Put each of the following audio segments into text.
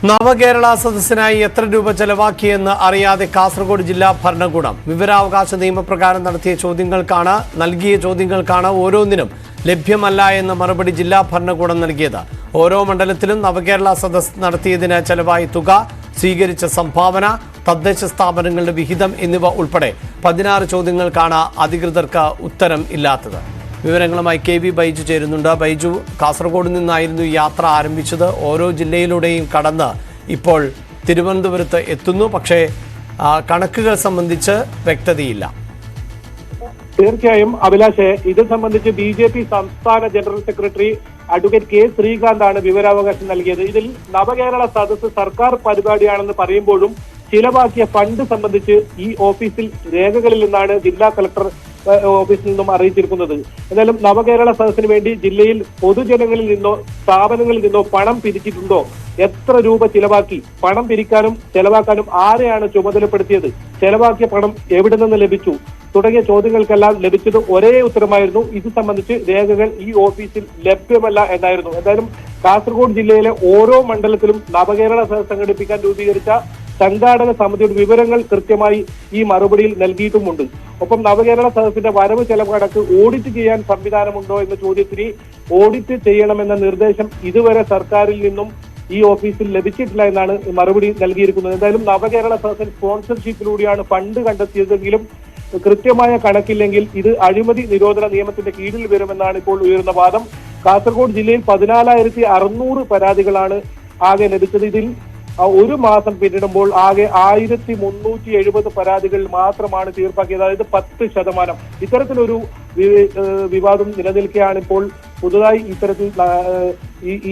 നവകേരള സദസ്സിനായി എത്ര രൂപ ചെലവാക്കിയെന്ന് അറിയാതെ കാസർഗോഡ് ജില്ലാ ഭരണകൂടം വിവരാവകാശ നിയമപ്രകാരം നടത്തിയ നൽകിയ ചോദ്യങ്ങൾക്കാണ് ഓരോന്നിനും ലഭ്യമല്ല എന്ന മറുപടി ജില്ലാ ഭരണകൂടം നൽകിയത്. ഓരോ മണ്ഡലത്തിലും നവകേരള സദസ്സ് നടത്തിയതിന് ചെലവായ തുക, സ്വീകരിച്ച സംഭാവന, തദ്ദേശ സ്ഥാപനങ്ങളുടെ വിഹിതം എന്നിവ ഉൾപ്പെടെ 16 ചോദ്യങ്ങൾക്കാണ് അധികൃതർക്ക് ഉത്തരം ഇല്ലാത്തത്. വിവരങ്ങളുമായി കെ വി ബൈജു ചേരുന്നുണ്ട്. ബൈജു, കാസർഗോഡ് നിന്നായിരുന്നു യാത്ര ആരംഭിച്ചത്. ഓരോ ജില്ലയിലൂടെയും കടന്ന് ഇപ്പോൾ തിരുവനന്തപുരത്ത് എത്തുന്നു. പക്ഷേ കണക്കുകൾ സംബന്ധിച്ച് വ്യക്തതയില്ല. തീർച്ചയായും അഭിലാഷേ, ഇത് സംബന്ധിച്ച് BJP സംസ്ഥാന ജനറൽ സെക്രട്ടറി അഡ്വക്കേറ്റ് കെ ശ്രീകാന്താണ് വിവരാവകാശം നൽകിയത്. ഇതിൽ നവകേരള സദസ്സ് സർക്കാർ പരിപാടിയാണെന്ന് പറയുമ്പോഴും ചിലവാക്കിയ ഫണ്ട് സംബന്ധിച്ച് ഈ ഓഫീസിൽ രേഖകളിൽ നിന്നാണ് ജില്ലാ കളക്ടർ ഓഫീസിൽ നിന്നും അറിയിച്ചിരിക്കുന്നത്. എന്നാലും നവകേരള സദസ്സിന് വേണ്ടി ജില്ലയിൽ പൊതുജനങ്ങളിൽ നിന്നോ സ്ഥാപനങ്ങളിൽ നിന്നോ പണം പിരിച്ചിട്ടുണ്ടോ, എത്ര രൂപ ചിലവാക്കി, പണം പിരിക്കാനും ചെലവാക്കാനും ആരെയാണ് ചുമതലപ്പെടുത്തിയത്, ചെലവാക്കിയ പണം എവിടെ നിന്ന് ലഭിച്ചു തുടങ്ങിയ ചോദ്യങ്ങൾക്കെല്ലാം ലഭിച്ചത് ഒരേ ഉത്തരമായിരുന്നു. ഇത് സംബന്ധിച്ച് രേഖകൾ ഈ ഓഫീസിൽ ലഭ്യമല്ല എന്നായിരുന്നു. എന്തായാലും കാസർഗോഡ് ജില്ലയിലെ ഓരോ മണ്ഡലത്തിലും നവകേരള സദസ്സ് സംഘടിപ്പിക്കാൻ രൂപീകരിച്ച സംഘാടക സമിതിയുടെ വിവരങ്ങൾ കൃത്യമായി ഈ മറുപടിയിൽ നൽകിയിട്ടുമുണ്ട്. ഒപ്പം നവകേരള സദസ്സിന്റെ വരവ് ചെലവ് കണക്ക് ഓഡിറ്റ് ചെയ്യാൻ സംവിധാനമുണ്ടോ എന്ന ചോദ്യത്തിന് ഓഡിറ്റ് ചെയ്യണമെന്ന നിർദ്ദേശം ഇതുവരെ സർക്കാരിൽ നിന്നും ഈ ഓഫീസിൽ ലഭിച്ചിട്ടില്ല എന്നാണ് മറുപടി നൽകിയിരിക്കുന്നത്. എന്തായാലും നവകേരള സദസ്സിൽ സ്പോൺസർഷിപ്പിലൂടെയാണ് ഫണ്ട് കണ്ടെത്തിയതെങ്കിലും കൃത്യമായ കണക്കില്ലെങ്കിൽ ഇത് അഴിമതി നിരോധന നിയമത്തിന്റെ കീഴിൽ വരുമെന്നാണ് ഇപ്പോൾ ഉയർന്ന വാദം. കാസർഗോഡ് ജില്ലയിൽ 14,600 പരാതികളാണ് ആകെ ലഭിച്ചത്. ഇതിൽ ഒരു മാസം പിന്നിടുമ്പോൾ ആകെ 1,370 പരാതികൾ മാത്രമാണ് തീർപ്പാക്കിയത്. അതായത് 10%. ഇത്തരത്തിലൊരു വിവാദം നിലനിൽക്കുകയാണ് ഇപ്പോൾ പുതുതായി ഇത്തരത്തിൽ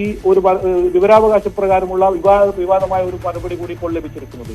ഈ ഒരു വിവരാവകാശ പ്രകാരമുള്ള വിവാദമായ ഒരു മറുപടി കൂടി ഇപ്പോൾ ലഭിച്ചിരിക്കുന്നത്.